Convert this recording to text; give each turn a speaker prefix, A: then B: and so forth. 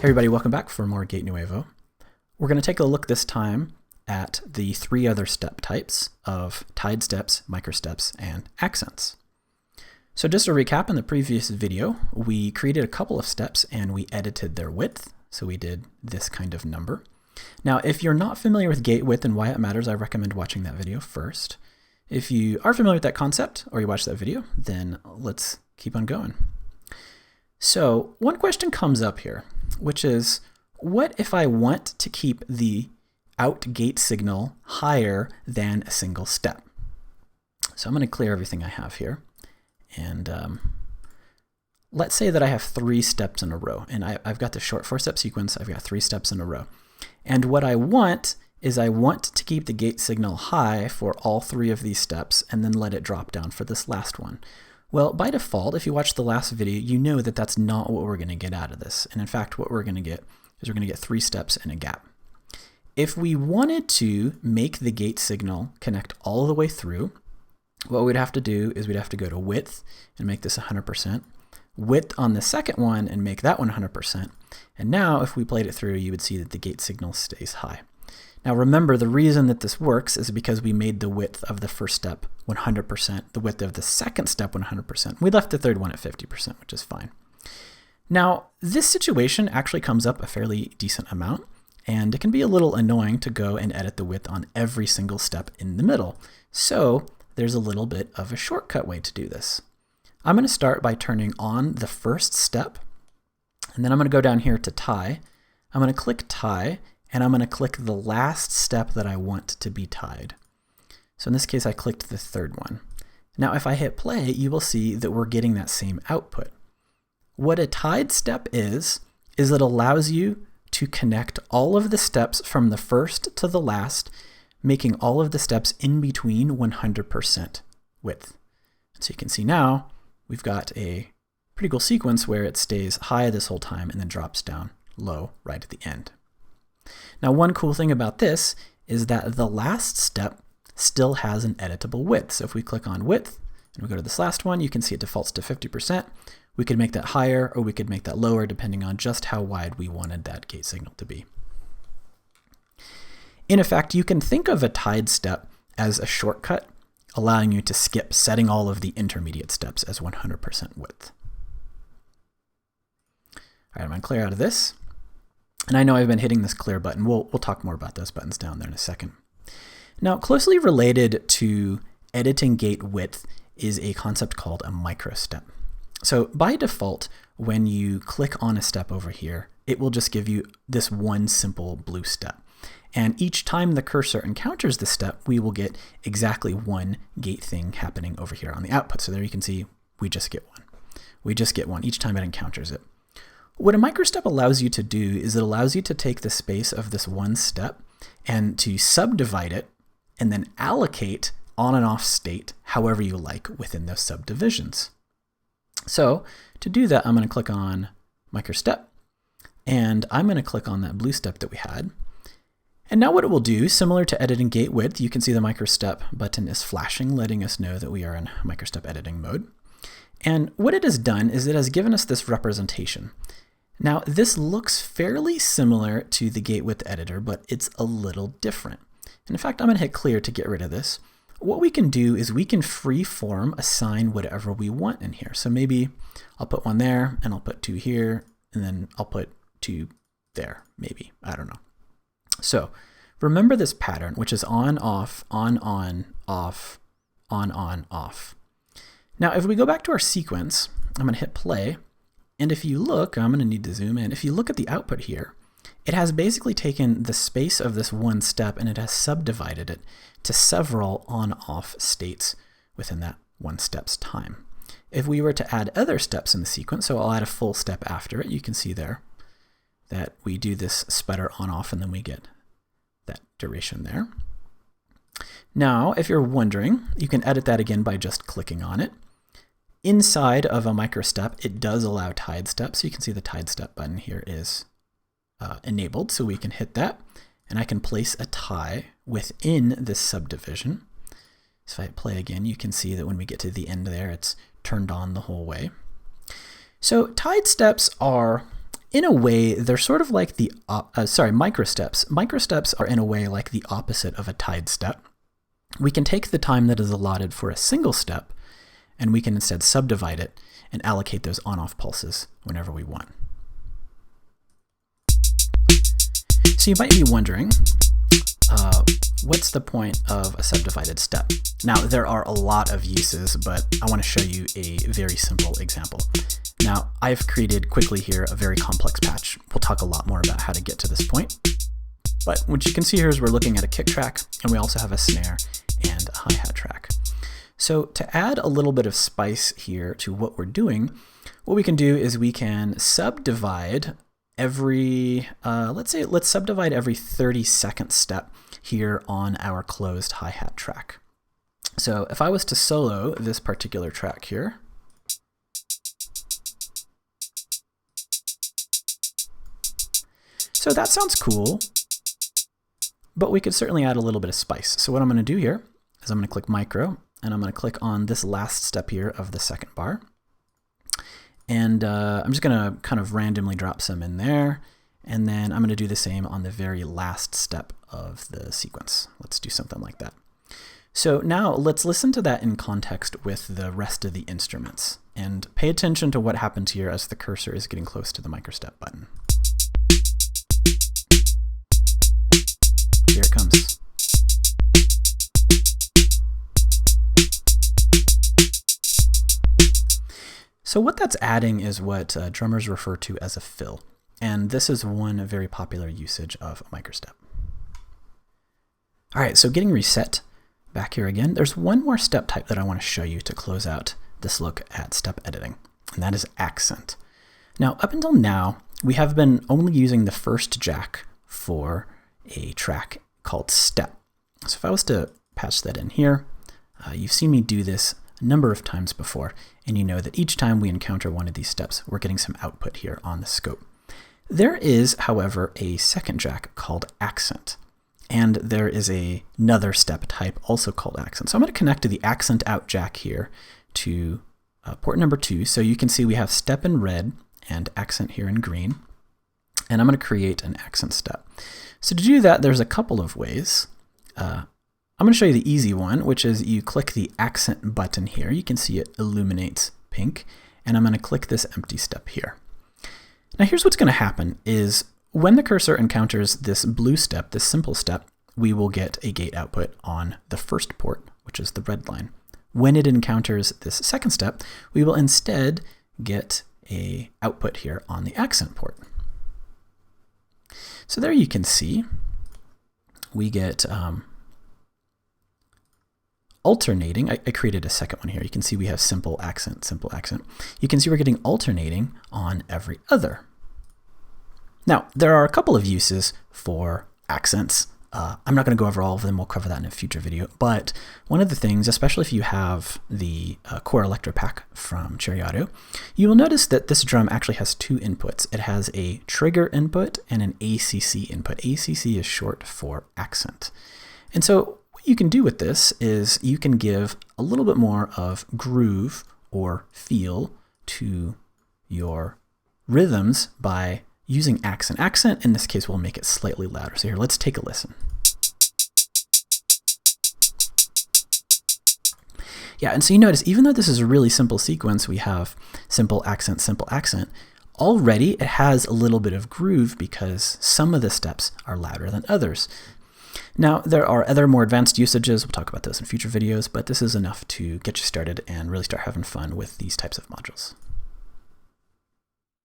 A: Hey everybody, welcome back for more Gate Nouveau. We're going to take a look this time at the three other step types of tied steps, microsteps, and accents. So just to recap, in the previous video, we created a couple of steps and we edited their width. So we did this kind of number. Now, if you're not familiar with gate width and why it matters, I recommend watching that video first. If you are familiar with that concept or you watch that video, then let's keep on going. So one question comes up here, which is, what if I want to keep the out gate signal higher than a single step? So I'm going to clear everything I have here. And let's say that I have 3 steps in a row. And I've got the short 4-step sequence. I've got 3 steps in a row. And what I want is I want to keep the gate signal high for all 3 of these steps and then let it drop down for this last one. Well, by default, if you watched the last video, you know that that's not what we're going to get out of this. And in fact, what we're going to get is we're going to get 3 steps and a gap. If we wanted to make the gate signal connect all the way through, what we'd have to do is we'd have to go to width and make this 100%, width on the second one and make that one 100%. And now if we played it through, you would see that the gate signal stays high. Now remember, the reason that this works is because we made the width of the first step 100%, the width of the second step 100%. We left the third one at 50%, which is fine. Now, this situation actually comes up a fairly decent amount, and it can be a little annoying to go and edit the width on every single step in the middle. So there's a little bit of a shortcut way to do this. I'm going to start by turning on the first step, and then I'm going to go down here to tie. I'm going to click tie, and I'm going to click the last step that I want to be tied. So in this case, I clicked the third one. Now if I hit play, you will see that we're getting that same output. What a tied step is it allows you to connect all of the steps from the first to the last, making all of the steps in between 100% width. So you can see now we've got a pretty cool sequence where it stays high this whole time and then drops down low right at the end. Now, one cool thing about this is that the last step still has an editable width. So if we click on width and we go to this last one, you can see it defaults to 50%. We could make that higher or we could make that lower depending on just how wide we wanted that gate signal to be. In effect, you can think of a tied step as a shortcut, allowing you to skip setting all of the intermediate steps as 100% width. All right, I'm going to clear out of this. And I know I've been hitting this clear button. We'll talk more about those buttons down there in a second. Now, closely related to editing gate width is a concept called a microstep. So by default, when you click on a step over here, it will just give you this one simple blue step. And each time the cursor encounters the step, we will get exactly one gate thing happening over here on the output. So there you can see we just get one. We just get one each time it encounters it. What a microstep allows you to do is it allows you to take the space of this one step and to subdivide it and then allocate on and off state however you like within those subdivisions. So to do that, I'm going to click on microstep and I'm going to click on that blue step that we had. And now what it will do, similar to editing gate width, you can see the microstep button is flashing, letting us know that we are in microstep editing mode. And what it has done is it has given us this representation. Now, this looks fairly similar to the gate width editor, but it's a little different. And in fact, I'm going to hit clear to get rid of this. What we can do is we can free-form assign whatever we want in here. So maybe I'll put 1 there, and I'll put 2 here, and then I'll put 2 there, maybe. I don't know. So remember this pattern, which is on, off, on, off, on, off. Now, if we go back to our sequence, I'm going to hit play. And if you look, I'm going to need to zoom in. If you look at the output here, it has basically taken the space of this one step and it has subdivided it to several on-off states within that one step's time. If we were to add other steps in the sequence, so I'll add a full step after it, you can see there that we do this sputter on-off and then we get that duration there. Now, if you're wondering, you can edit that again by just clicking on it. Inside of a microstep, it does allow tied steps. So you can see the tied step button here is enabled, so we can hit that. And I can place a tie within this subdivision. So if I play again, you can see that when we get to the end there, it's turned on the whole way. So tied steps are in a way, they're sort of like the, microsteps. Microsteps are in a way like the opposite of a tied step. We can take the time that is allotted for a single step, and we can instead subdivide it and allocate those on-off pulses whenever we want. So you might be wondering, what's the point of a subdivided step? Now, there are a lot of uses, but I want to show you a very simple example. Now, I've created quickly here a very complex patch. We'll talk a lot more about how to get to this point. But what you can see here is we're looking at a kick track, and we also have a snare and a hi-hat track. So to add a little bit of spice here to what we're doing, what we can do is we can subdivide every, let's subdivide every 32nd step here on our closed hi-hat track. So if I was to solo this particular track here, so that sounds cool, but we could certainly add a little bit of spice. So what I'm going to do here is I'm going to click micro, and I'm going to click on this last step here of the second bar. And I'm just going to kind of randomly drop some in there. And then I'm going to do the same on the very last step of the sequence. Let's do something like that. So now let's listen to that in context with the rest of the instruments. And pay attention to what happens here as the cursor is getting close to the microstep button. Here it comes. So what that's adding is what drummers refer to as a fill. And this is one very popular usage of a microstep. All right, so getting reset back here again, there's one more step type that I want to show you to close out this look at step editing, and that is accent. Now, up until now, we have been only using the first jack for a track called step. So if I was to patch that in here, you've seen me do this a number of times before, and you know that each time we encounter one of these steps, we're getting some output here on the scope. There is, however, a second jack called accent, and there is another step type also called accent. So I'm going to connect to the accent out jack here to port number 2. So you can see we have step in red and accent here in green, and I'm going to create an accent step. So to do that, there's a couple of ways. I'm going to show you the easy one, which is you click the accent button here. You can see it illuminates pink, and I'm going to click this empty step here. Now here's what's going to happen is when the cursor encounters this blue step, this simple step, we will get a gate output on the first port, which is the red line. When it encounters this second step, we will instead get a output here on the accent port. So there you can see we get alternating. I created a second one here. You can see we have simple accent, simple accent. You can see we're getting alternating on every other. Now, there are a couple of uses for accents. I'm not going to go over all of them. We'll cover that in a future video. But one of the things, especially if you have the Core Electro Pack from Cherry Audio, you will notice that this drum actually has two inputs. It has a trigger input and an ACC input. ACC is short for accent. And so what you can do with this is you can give a little bit more of groove or feel to your rhythms by using accent. Accent, in this case, will make it slightly louder. So here, let's take a listen. Yeah, and so you notice, even though this is a really simple sequence, we have simple accent, already it has a little bit of groove because some of the steps are louder than others. Now, there are other more advanced usages. We'll talk about those in future videos, but this is enough to get you started and really start having fun with these types of modules.